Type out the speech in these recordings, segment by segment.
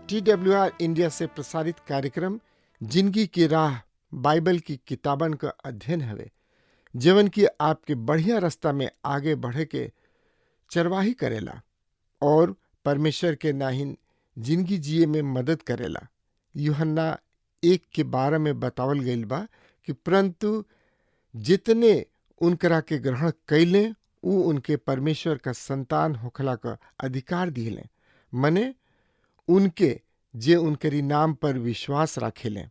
TWR India से प्रसारित कार्यक्रम जिंदगी की राह बाइबल की किताबन का अध्ययन हवे, जीवन की आपके बढ़िया रास्ता में आगे बढ़े के चरवाही करेला और परमेश्वर के नाहिन जिंदगी जिए में मदद करेला। यूहन्ना 1:12 में बतावल गईल बा कि परंतु जितने उनकरा के ग्रहण कैले उ उनके परमेश्वर का संतान होखला का अधिकार दिले, मने उनके जे उनकरी नाम पर विश्वास रखेलें।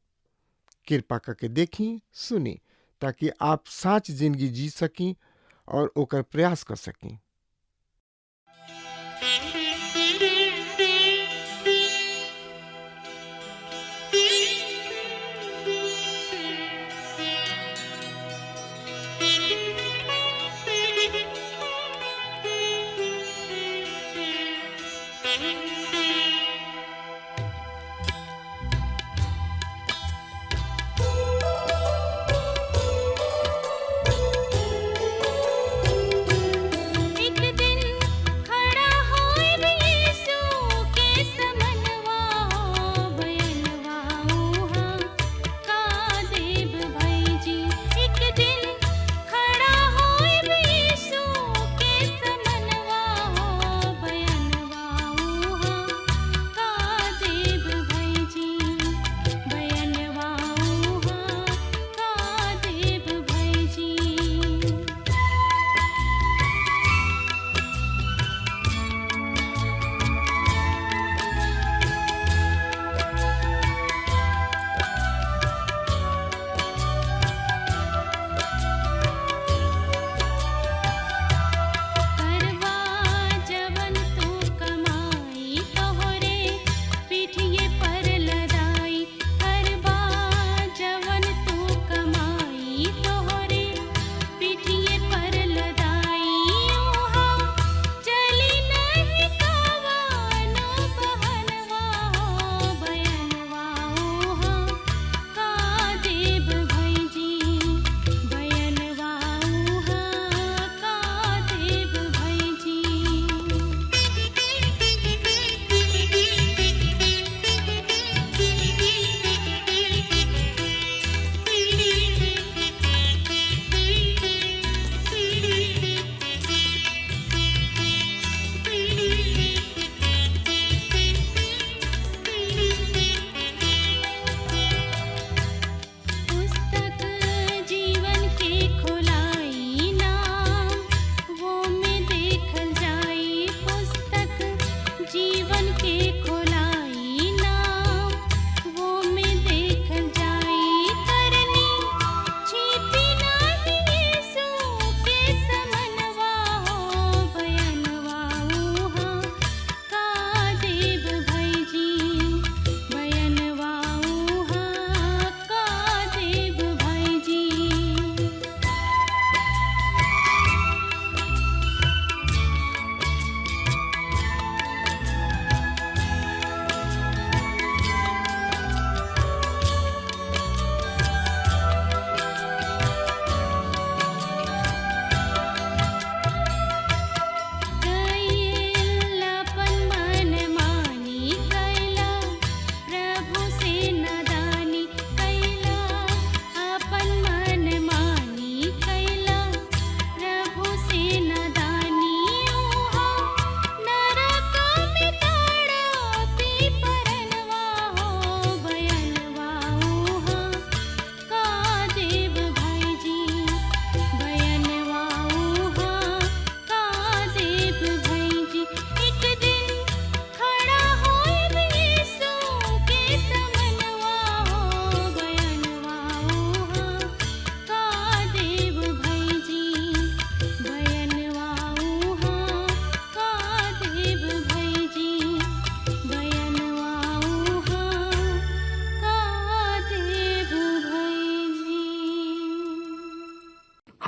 कृपा करके देखी सुनी ताकि आप साच जिंदगी जी सकी और ओकर प्रयास कर सकी।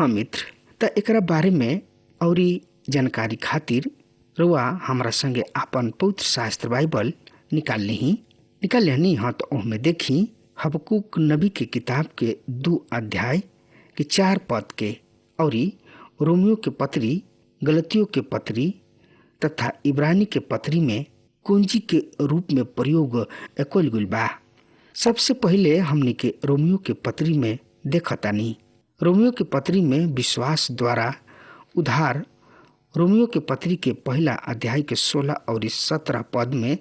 हाँ मित्र, त एकरा बारे में औरी जानकारी खातिर रुआ हमरा संगे आपन पवित्र शास्त्र बाइबल निकाल लेनी। हाँ तो ओहमे देखी हबक्कूक नबी के किताब के 2 अध्याय के 4 पद के औरी रोमियो के पत्री, गलतियों के पत्री तथा इब्रानी के पत्री में कुंजी के रूप में प्रयोग कइल गइल बा। सबसे पहले हमनी के रोमियो के पत्री में देखतानी। रोमियो के पत्री में विश्वास द्वारा उद्धार। रोमियो के पत्री के पहला अध्याय के 16 और 17 पद में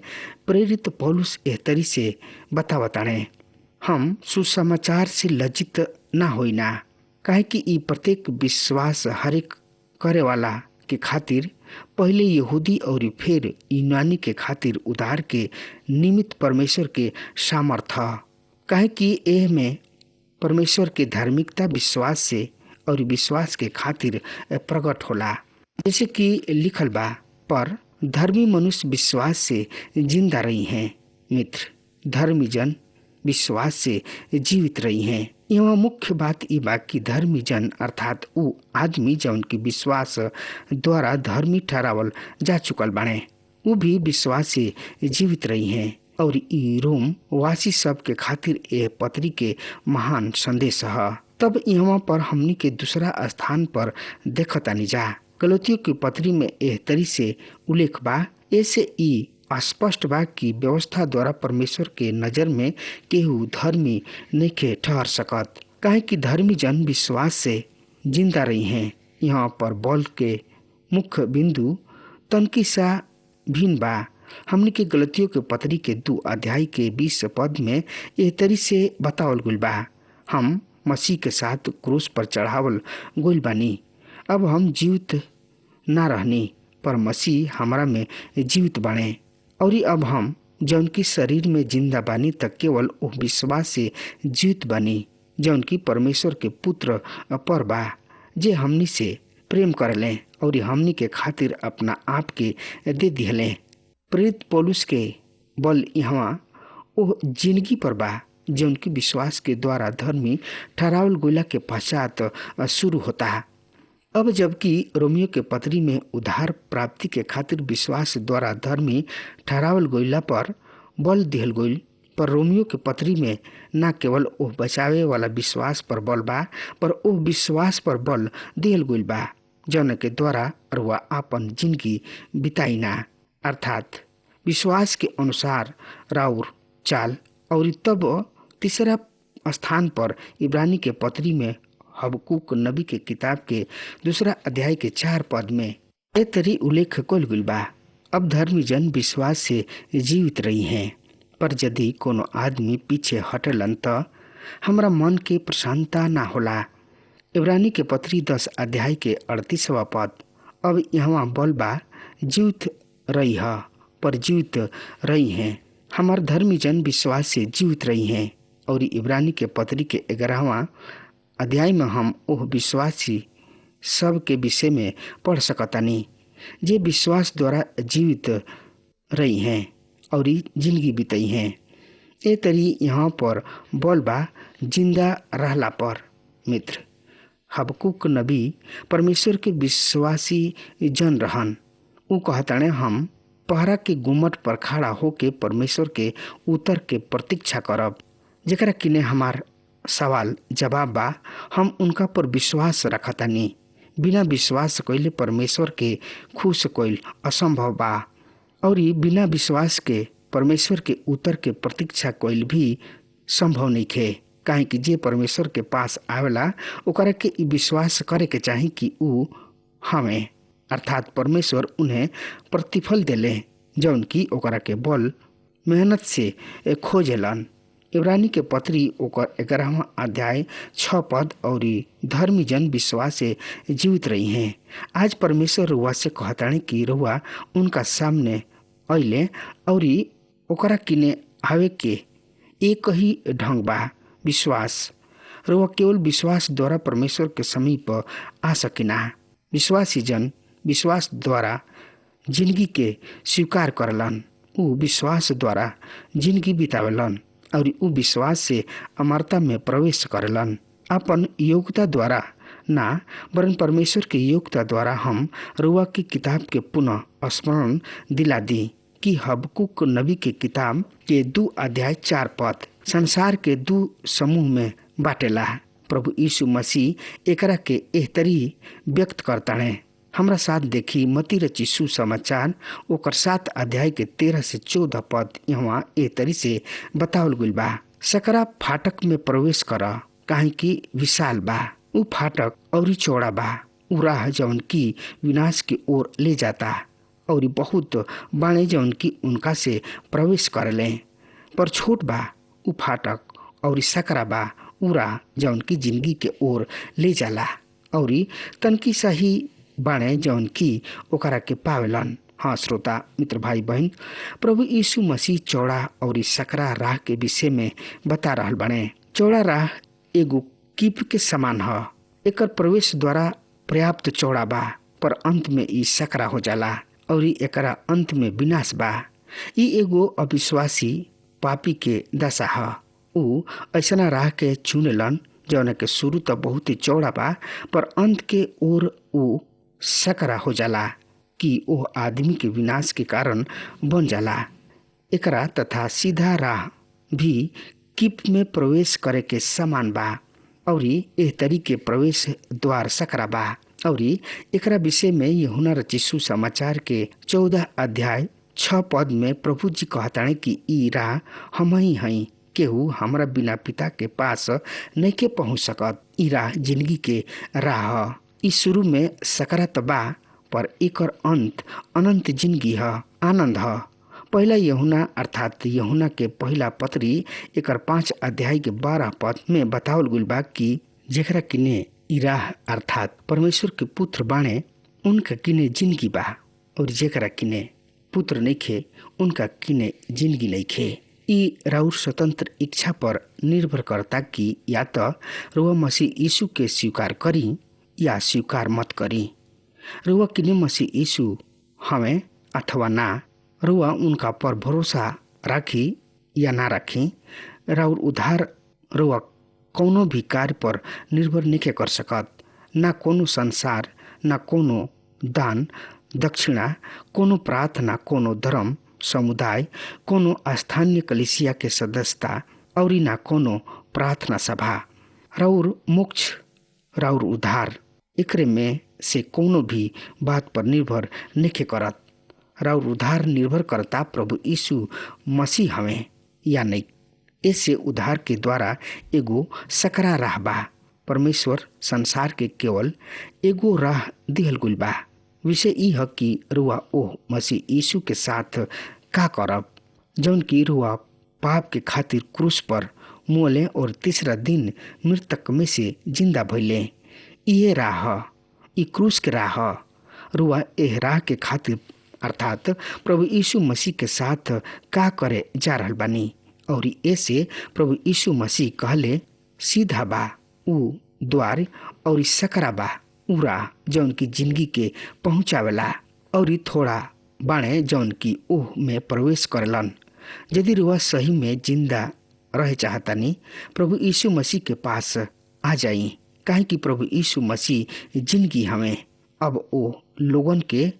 प्रेरित पौलुस एहतरी से बतावताने, हम सुसमाचार से लज्जित ना होइना, काहे कि ई प्रत्येक विश्वास हरेक करे वाला के खातिर पहले यहूदी और फिर यूनानी के खातिर उद्धार के निमित्त परमेश्वर के सामर्थ, काहे कि एह में परमेश्वर के धार्मिकता विश्वास से और विश्वास के खातिर प्रकट होला। जैसे कि लिखल बा, पर धर्मी मनुष्य विश्वास से जिंदा रही हैं। मित्र, धर्मी जन विश्वास से जीवित रही हैं। यहाँ मुख्य बात ई बा कि धर्मी जन अर्थात उ आदमी जौन की विश्वास द्वारा धर्मी ठहरावल जा चुकल बाणे, उ भी विश्वास से जीवित रही हैं। और ई रोम वासी सब के खातिर यह पत्री के महान संदेश है। तब यहाँ पर हमनी के दूसरा स्थान पर देखतानी जा। गलतियों की पत्री में एह तरी से उल्लेख बा, ऐसे ई स्पष्ट बा कि व्यवस्था द्वारा परमेश्वर के नजर में केहू धर्मी नहीं ठहर सकत, काहे कि धर्मी जन विश्वास से जिंदा रही हैं। यहाँ पर बल के मुख्य बिंदु तनकी सा भिन्न बा। हमने के गलतियों के पत्री के 2 अध्याय के 20 पद में एह तरी से बतावल गइल बा, हम मसीह के साथ क्रूस पर चढ़ावल गइल बानी। अब हम जीवित ना रहनी, पर मसीह हमरा में जीवित बाणे। और अब हम जौन की शरीर में जिंदा बानी तक केवल उस विश्वास से जीवित बानी जौन की परमेश्वर के पुत्र पर बा, जे हमनी से प्रेम करले और हमनी के खातिर अपना आप के दे दिहले। प्रेरित पौलुस के बल यहाँ ओ जिंदगी पर बा जौन की विश्वास के द्वारा धर्मी ठहरावल गोला के पश्चात शुरू होता है। अब जबकि रोमियो के पत्री में उद्धार प्राप्ति के खातिर विश्वास द्वारा धर्मी ठहरावल गोइला पर बल दिहल गोइल, पर रोमियो के पत्री में न केवल ओह बचावे वाला विश्वास पर बल बा, पर ओह विश्वास पर बल दिहल गोइल बा जौन के द्वारा रुआ आपन जिंदगी बिताइना, अर्थात विश्वास के अनुसार राउर चाल। और तब तीसरा स्थान पर इब्रानी के पत्री में हबक्कूक नबी के किताब के 2 अध्याय के 4 पद में ए तरी उल्लेख कइल गइल बा, अब धर्मी जन विश्वास से जीवित रही हैं, पर यदि कोनो आदमी पीछे हटलन त हमरा मन के प्रसन्नता ना होला। इब्रानी के पत्री 10 अध्याय के 38वां पद, अब यहाँ बल बा जीवित रही है, पर जीवित रही हैं, हमार धर्मी जन विश्वास से जीवित रही हैं। और इब्रानी के पत्री के 11वां अध्याय में हम ओह विश्वासी सब के विषय में पढ़ सकतानी जे विश्वास द्वारा जीवित रही हैं और जिंदगी बिताई हैं। ए तरी यहाँ पर बल बा जिंदा रहला पर। मित्र, हबक्कूक नबी परमेश्वर के विश्वासी जन रहन। उ कहताने, हम पहरा के गुम्मट पर खड़ा होके परमेश्वर के उत्तर के प्रतीक्षा करब। जेकरा किने हमार सवाल जवाब बा, हम उनका पर विश्वास रखतानी। बिना विश्वास कइले परमेश्वर के खुश कइल असंभव बा, और बिना विश्वास के परमेश्वर के उत्तर के प्रतीक्षा कइल भी संभव नहीं खे। काहे कि जे परमेश्वर के पास आवेला ओकरा के विश्वास करे के चाही कि उ हमें अर्थात परमेश्वर उन्हें प्रतिफल देले जौन की ओकरा के बल मेहनत से खोजेलन। इब्रानी के पत्री ओकर 11वां अध्याय 6 पद, और धर्मी जन विश्वास से जीवित रही हैं। आज परमेश्वर रुआ से कहताने कि रुआ उनका सामने अइले और ओकरा किने आवे के एक ही ढंग बा, विश्वास। रुआ केवल विश्वास द्वारा परमेश्वर के समीप आ सकिना। विश्वासी जन विश्वास द्वारा जिंदगी के स्वीकार करलन, उ विश्वास द्वारा जिंदगी बितावेलन और उ विश्वास से अमरता में प्रवेश करलन। अपन योग्यता द्वारा ना वरन परमेश्वर के योग्यता द्वारा हम रुआ की किताब के पुनः स्मरण दिला दी कि हबकुक नबी के किताब के 2 अध्याय 4 पद संसार के 2 समूह में बाटेला। प्रभु यीशु मसीह एकरा के एहतरी व्यक्त करताणे। हमरा साथ देखी मती रची सुसमाचार ओकर 7 अध्याय के 13 से 14 पद यहाँ एहतरी से बतावल गइल बा। सकरा फाटक में प्रवेश कर, काहे कि विशाल बा, उ फाटक औरी चौड़ा बा, उ राह जौन की विनाश की ओर ले जाता और बहुत बाणे जौन की उनका से प्रवेश करले, पर छोट बा उ फाटक और सकरा बा उ राह जौन की जिंदगी के ओर ले जाला और तनकी सही बाणे जौन की ओकरा के पावेलन। हाँ श्रोता मित्र भाई बहन, प्रभु यीशु मसीह चौड़ा और सकरा राह के विषय में बता रहल बने। चौड़ा राह एगो कीप के समान ह। एकर प्रवेश द्वारा पर्याप्त चौड़ा बा, पर अंत में ई सकरा हो जाला और एकरा अंत में विनाश बा। ई एगो अविश्वासी पापी के दशा ह। उ ऐसना राह के चुनेलन जौन के शुरू तो बहुत ही चौड़ा बा, पर अंत के ओर उ सकरा हो जाला कि ओ आदमी के विनाश के कारण बन जाला। एकरा तथा सीधा राह भी कीप में प्रवेश करे के समान बा और एह तरीके प्रवेश द्वार सकरा बा। और एकरा विषय में यूहन्ना रची सुसमाचार के 14 अध्याय 6 पद में प्रभु जी कहताणे कि ई राह हम ही हई, केहू हमरा बिना पिता के पास नहीं के पहुँच सकत। ई राह जिंदगी के राह। ई शुरू में सकरात बा, पर एकर अंत अनंत जिंदगी ह, आनंद ह। पहला यूहन्ना अर्थात यूहन्ना के पहला पत्री एकर 5 अध्याय के 12 पद में बतावल गइल बा कि जेकरा किने ई राह अर्थात परमेश्वर के पुत्र बाणे उनका किने जिंदगी बा, और जेकरा किने पुत्र नइखे उनका किने जिंदगी नइखे। ई राउर स्वतंत्र इच्छा पर निर्भर करता कि या तो रुआ मसीह यीशु के स्वीकार करी या स्वीकार मत करी। रुआ किने मसीह यीशु हमें अथवा ना, रुआ उनका पर भरोसा राखी या ना राखी, राउर उद्धार रुआ कोनो भी कार्य पर निर्भर नहीं कर सकत। ना कोनो संसार, ना कोनो दान दक्षिणा, कोनो प्रार्थना, कोनो धर्म समुदाय, कोनो स्थानीय कलिसिया के सदस्यता और ना कोनो प्रार्थना सभा। राउर मोक्ष, राउर उद्धार एकरे में से कोनो भी बात पर निर्भर नहीं करत। राउर उद्धार निर्भर करता प्रभु यीशु मसीह हमें या नहीं। ऐसे उद्धार के द्वारा एगो सकरा राह बा। परमेश्वर संसार के केवल एगो राह दिहल गुल बा। विषय ई है कि रुआ ओह मसीह यीशु के साथ का करब जौन की रुआ पाप के खातिर क्रूस पर मोले और तीसरा दिन मृतक में से जिंदा भइले। ये राह, ई क्रूस के राह। रुआ एह राह के खातिर अर्थात प्रभु यीशु मसीह के साथ का करे जा रहल बानी। और ऐसे प्रभु यीशु मसीह कहले सीधा बा उ द्वार और सकरा बा उ राह जौन की जिंदगी के पहुंचावेला, और थोड़ा बाणे जौन की ओह में प्रवेश करलन। यदि रुआ सही में जिंदा रहे चाहतानी, प्रभु यीशु मसीह के पास आ जाई, काहे कि प्रभु यीशु मसीह जिंदगी हमें। अब ओ लोगन के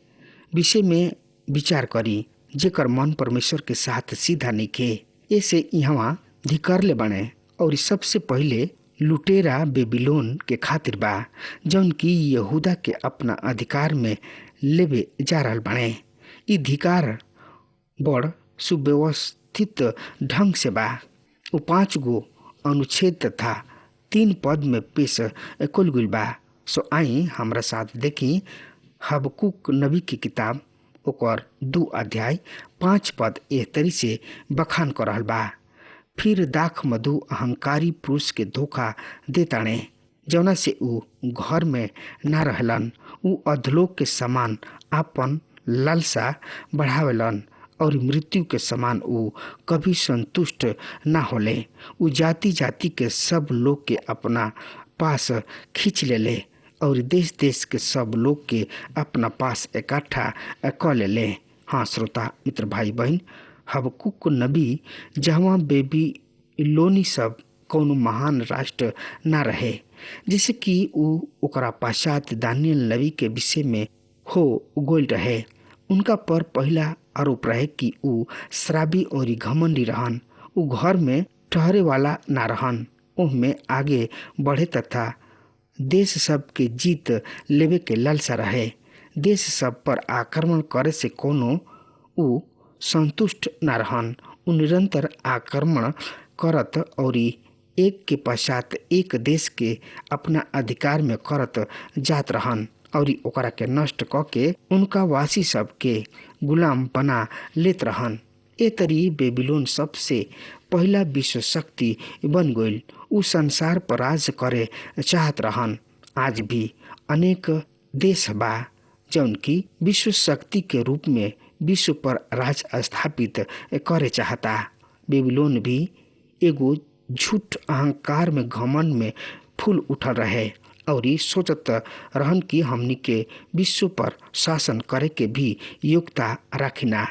विषय में विचार करी जेकर मन परमेश्वर के साथ सीधा नइखे। ऐसे यहाँ धिकारले बने और सबसे पहले लुटेरा बेबीलोन के खातिर बा जौन की यहूदा के अपना अधिकार में लेवे जा रहल बने। ई धिकार बड़ सुव्यवस्थित ढंग से बा। वो 5 गो अनुच्छेद तथा 3 पद में पेश कुल गुल बा। सो आई हमरा साथ देखी हबकुक नबी की किताब ओकर 2 अध्याय 5 पद एह तरी से बखान कर रहल बा। फिर दाख मधु अहंकारी पुरुष के धोखा देताणे, जौना से उ घर में ना रहलन। उ अधलोक के समान आपन लालसा बढ़ावेलन और मृत्यु के समान उ कभी संतुष्ट ना होले। उ जाति जाति के सब लोग के अपना पास खींच लेले और देश देश के सब लोग के अपना पास इकट्ठा कर लेले। हाँ श्रोता मित्र भाई बहन, हबकुक नबी जहाँ बेबीलोनी सब कौनो महान राष्ट्र ना रहे, जैसे कि ओकरा पश्चात दानियल नबी के विषय में हो गोल रहे। उनका पर पहला आरोप रहे कि ऊ शराबी और घमंडी रहन। ऊ घर में ठहरे वाला ना रहन, ओह में आगे बढ़े तथा देश सब के जीत लेवे के लालसा रहे। देश सब पर आक्रमण करे से कोनो ऊ संतुष्ट ना रहन। ऊ निरंतर आक्रमण करत और एक के पश्चात एक देश के अपना अधिकार में करत जात रहन और ओकरा के नष्ट क के उनका वासी सब के गुलाम बना लेत रहन। ए तरी बेबीलोन सबसे पहला विश्व शक्ति बन गईल। ऊ संसार पर राज करे चाहत रहन। आज भी अनेक देश बा जौन की विश्व शक्ति के रूप में विश्व पर राज स्थापित करे चाहता। बेबीलोन भी एगो झूठ अहंकार में घमंड में फूल उठल रहे और सोचत रहन कि हमनी के विश्व पर शासन करे के भी योग्यता रखिना।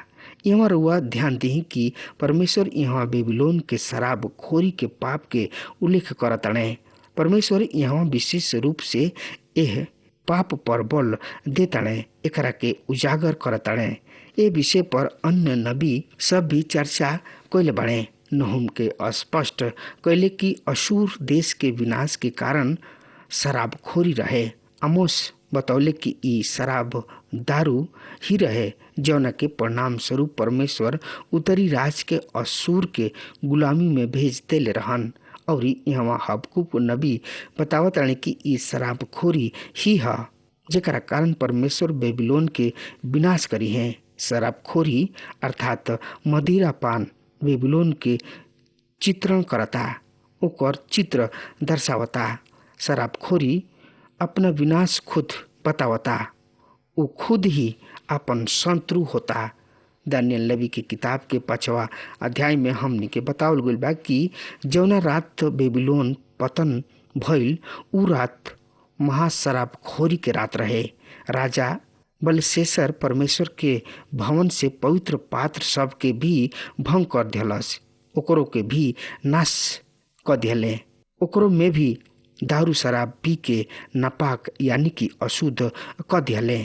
यहाँ रुआ ध्यान दी कि परमेश्वर यहाँ बेबीलोन के शराब खोरी के पाप के उल्लेख करतणे। परमेश्वर यहाँ विशेष रूप से यह पाप पर बल देतणे, एकरा के उजागर करतणे। ये विषय पर अन्य नबी सब भी चर्चा कैले बने। नहुम के स्पष्ट कैले कि अशूर देश के विनाश के कारण शराबखोरी रहे। आमोस बतौले कि ई शराब दारू ही रहे जौना के परिणाम स्वरूप परमेश्वर उत्तरी राज के अशूर के गुलामी में भेज देले रहन। और यहाँ हबकुक नबी बतावत रहे कि ई शराबखोरी ही है जेकरा कारण परमेश्वर बेबीलोन के विनाश करी है। शराबखोरी अर्थात मदिरा पान बेबीलोन के चित्रण करता, ओकर चित्र दर्शावता। शराबखोरी अपना विनाश खुद बतावता, वो खुद ही अपन शत्रु होता। दानियल नबी की किताब के 5वां अध्याय में हमनी के बतावल गइल बा कि जौना रात बेबीलोन पतन भइल उ रात महाशराबखोरी के रात रहे। राजा बलशेसर परमेश्वर के भवन से पवित्र पात्र सब के भी भंग कर दिलस, ओकरो के भी नाश कर दिले। ओकरो में भी दारू शराब पी के नापाक यानी कि अशुद्ध कर दिले।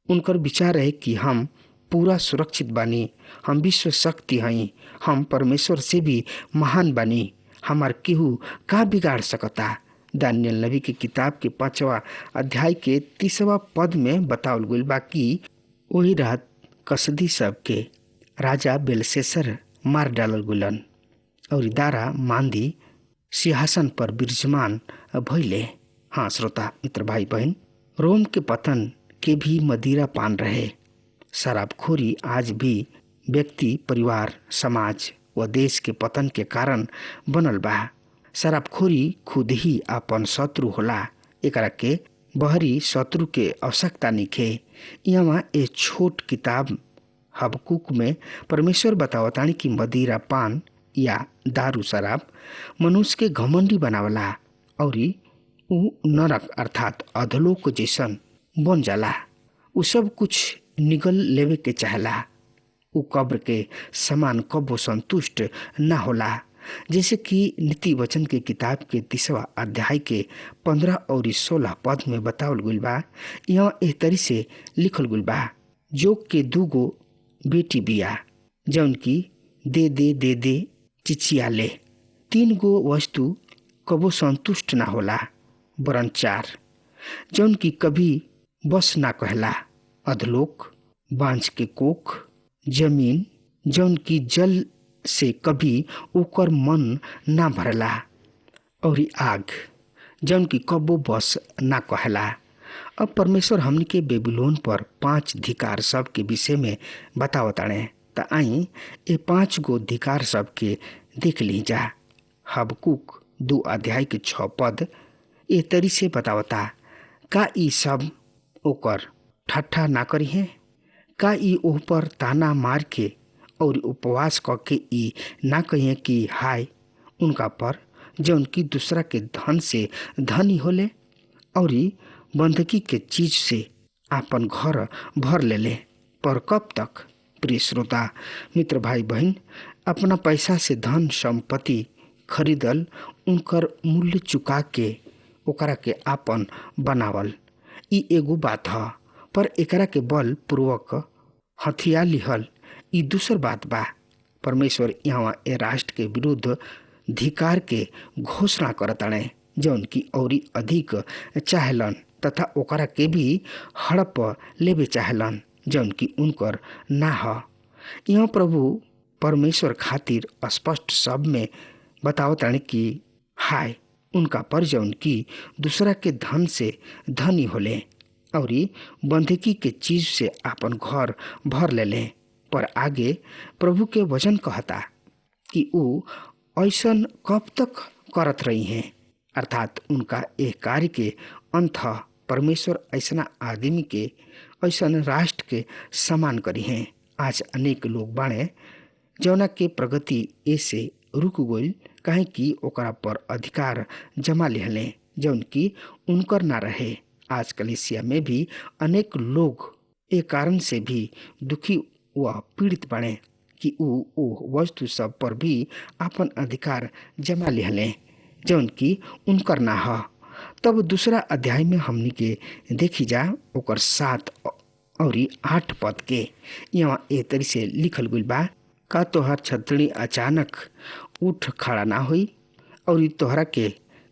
उनकर विचार है कि हम पूरा सुरक्षित बानी, हम विश्व शक्ति हई, हम परमेश्वर से भी महान बानी, हमार केहू का बिगाड़ सकता। दानियल नबी की किताब के 5वां अध्याय के 30वां पद में बतावल गइल बा कि वही रात कसदी सब के राजा बेलशेसर मार डालल गुलन और दारा मांदी सिंहासन पर विराजमान भइले। हाँ श्रोता मित्र भाई बहन, रोम के पतन के भी मदिरा पान रहे। शराबखोरी आज भी व्यक्ति, परिवार, समाज व देश के पतन के कारण बनल बा। शराबखोरी खुद ही अपन शत्रु होला, एकरा के बहरी शत्रु के आवश्यकता नइखे। यहाँ ए छोट किताब हबकुक में परमेश्वर बतावतानी कि मदिरा पान या दारू शराब मनुष्य के घमंडी बनावला और उ नरक अर्थात अधलोक जैसन बन जाला। उ सब कुछ निगल लेवे के चाहला। उ कब्र के समान कबो संतुष्ट न होला। जैसे कि नीति वचन के किताब के 30वां अध्याय के 15 और 16 पद में बतावल गइल बा। यहाँ एह तरी से लिखल गइल बा, जोग के 2 गो बेटी बिया जौन की दे दे दे दे चिचिया ले। 3 गो वस्तु कबो संतुष्ट ना होला, वरन 4 जौन की कभी बस ना कहला। अधलोक, बांझ के कोख, जमीन जौन की जल से कभी ओकर मन ना भरला, और आग जौन की कबो बस ना कहला। अब परमेश्वर हमनी के बेबीलोन पर 5 धिकार सब के विषय में बतावताणे। त आई ये 5 गो धिकार सब के देख ली जा। हबकुक 2 अध्याय के 6 पद ए तरी से बतावता, का ई सब ओकर ठट्ठा ना करी है? का ई ओह पर ताना मार के और उपवास करके ई ना कहिए कि हाय उनका पर जौन की दूसरा के धन से धनी होले और बंधकी के चीज से आपन घर भर लेले। पर कब तक? प्रिय श्रोता मित्र भाई बहन, अपना पैसा से धन संपत्ति खरीदल, उनकर मूल्य चुका के ओकरा के आपन बनावल ई एगो बात ह, पर एकरा के बल पूर्वक हथिया लिहल ई दूसर बात बा। परमेश्वर यहाँ ए राष्ट्र के विरुद्ध धिकार के घोषणा करताड़े जौन की औरी अधिक चाहलन तथा ओकरा के भी हड़प लेवे चाहलन जौन की उनकर ना ह। यहाँ प्रभु परमेश्वर खातिर स्पष्ट शब्द में बतावताड़े कि हाय उनका पर जौन की दूसरा के धन से धनी होले और बंधकी के चीज से आपन घर भर ले। पर आगे प्रभु के वचन कहता कि ऊ ऐसन कब तक करत रही हैं, अर्थात उनका एक कार्य के अंत परमेश्वर ऐसा आदमी के ऐसन राष्ट्र के समान करी हैं। आज अनेक लोग बाणे जौना के प्रगति ऐसे रुक गई काहे कि ओकरा पर अधिकार जमा लिहले जौन की उनकर ना रहे। आज कलीसिया में भी अनेक लोग एक कारण से भी दुखी व पीड़ित बने कि ऊ वस्तु सब पर भी अपन अधिकार जमा लिहले जौन की उनकर ना ह। तब दूसरा अध्याय में हमनी के देखी जा ओकर 7 और 8 पद के यहाँ ए तरी से लिखल गइल बा, का तोहर छतड़ी अचानक उठ खड़ा ना हुई और तोहरा के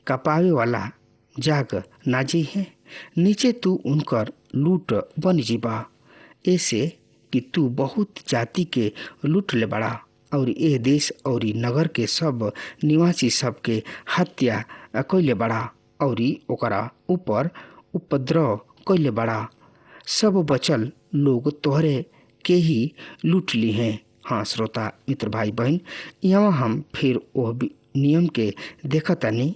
कपावे वाला जाग ना जी है, नीचे तू उनकर लूट बन जीबा, ऐसे कि तू बहुत जाति के लूट ले बड़ा और ए देश और नगर के सब निवासी सबके हत्या कैले बड़ा और ओकरा ऊपर उपद्रव कैले बड़ा। सब बचल लोग तोहरे के ही लूट ली हैं। हाँ श्रोता मित्र भाई बहन, यहाँ हम फिर वो नियम के देखतानी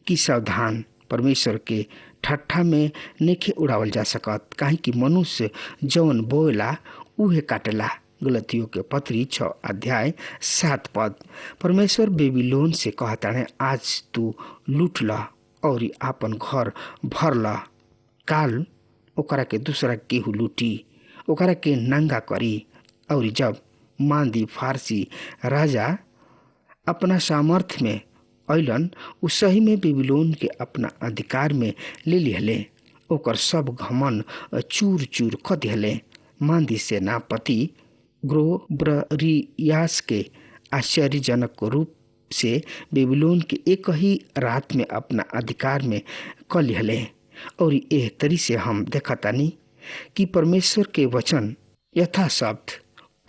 कि सावधान, परमेश्वर के ठट्ठा में नेखे उड़ावल जा सकत, काहे कि मनुष्य जौन बोला उहे काटेला। गलतियों के पत्री 6 अध्याय 7 पद। परमेश्वर बेबीलोन से कहता है, आज तू लूट ला और आपन घर भर ला, काल ओकरा के दूसरा केहू लूटी, ओकरा के नंगा करी। और जब मांदी फारसी राजा अपना सामर्थ्य में ऐलन, उ सही में बेबीलोन के अपना अधिकार में ले लिहले, ओकर सब घमन चूर चूर क दिहले। मांदी सेनापति ग्रोब्रियास के आश्चर्यजनक रूप से बेबीलोन के एक ही रात में अपना अधिकार में क लिहले। और एह तरी से हम देखतानी कि परमेश्वर के वचन यथाशब्द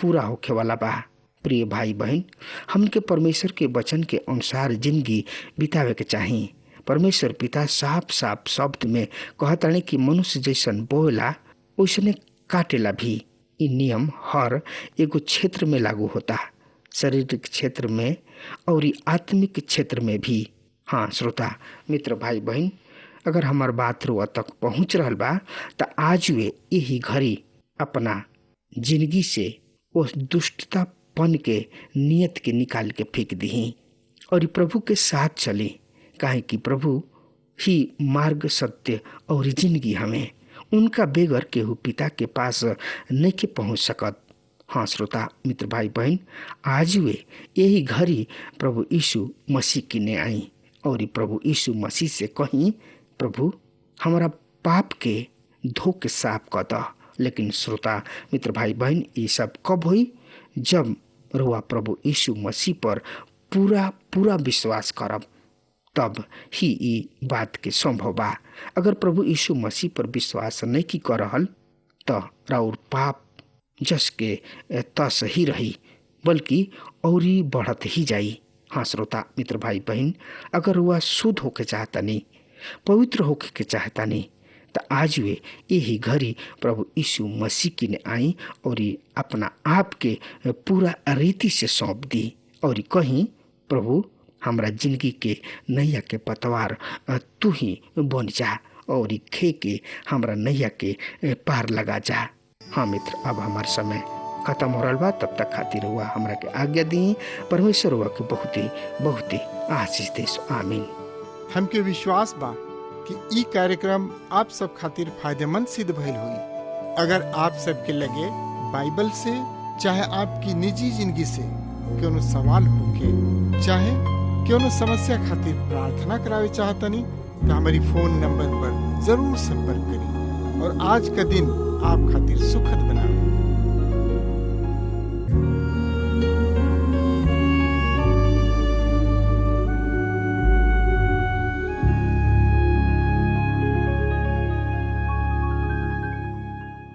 पूरा होखे वाला बा। प्रिय भाई बहन, हमके परमेश्वर के वचन के अनुसार जिंदगी बितावे के चाहिए। परमेश्वर पिता साफ साफ शब्द में कहतानी कि मनुष्य जैसन बोला वैसने काटेला भी। इ नियम हर एगो क्षेत्र में लागू होता, शारीरिक क्षेत्र में और आत्मिक क्षेत्र में भी। हाँ श्रोता मित्र भाई बहन, अगर हमार बात रुआ तक पहुँच रहा बा तो आज वे यही घड़ी अपना जिंदगी से उस दुष्टतापन के नियत के निकाल के फेंक दी और प्रभु के साथ चले, काहे कि प्रभु ही मार्ग, सत्य और जिंदगी हमें। उनका बेगर केहू पिता के पास नहीं के पहुँच सकत। हाँ श्रोता मित्र भाई बहन, आज वे यही घड़ी प्रभु यीशु मसीह की ने आई और प्रभु यीशु मसीह से कहीं, प्रभु हमारा पाप के धो के साफ कर द। लेकिन श्रोता मित्र भाई बहन, ये सब कब हुई? जब रुआ प्रभु यीशु मसीह पर पूरा विश्वास करब, तब ही ये बात के संभव बा। अगर प्रभु यीशु मसीह पर विश्वास नहीं की कर रहल तो राउर पाप जस के तस ही रही, बल्कि और ही बढ़त ही जाई। हाँ श्रोता मित्र भाई बहन, अगर वह शुद्ध होके चाहता नहीं, पवित्र होके के चाहता नहीं, तो आज वे यही घड़ी प्रभु यीशु मसीह की ने आई और अपना आप के पूरा रीति से सौंप दी और कहीं, प्रभु हमरा जिंदगी के नैया के पतवार तू ही बन जा और खे के हमरा नैया के पार लगा जा। हाँ मित्र, अब हमार समय खत्म हो रहा बा, तब तक खातिर हुआ हमरा के आज्ञा दी। परमेश्वर हुआ के बहुत ही आशीष देश। आमीन। हमके विश्वास बा कि ई कार्यक्रम आप सब खातिर फायदेमंद सिद्ध भइल हुई। अगर आप सबके लगे बाइबल से चाहे आपकी निजी जिंदगी से कोनो सवाल होके चाहे कोनो समस्या खातिर प्रार्थना करावे चाहतनी तो हमारी फोन नंबर पर जरूर संपर्क करें और आज का दिन आप खातिर सुखद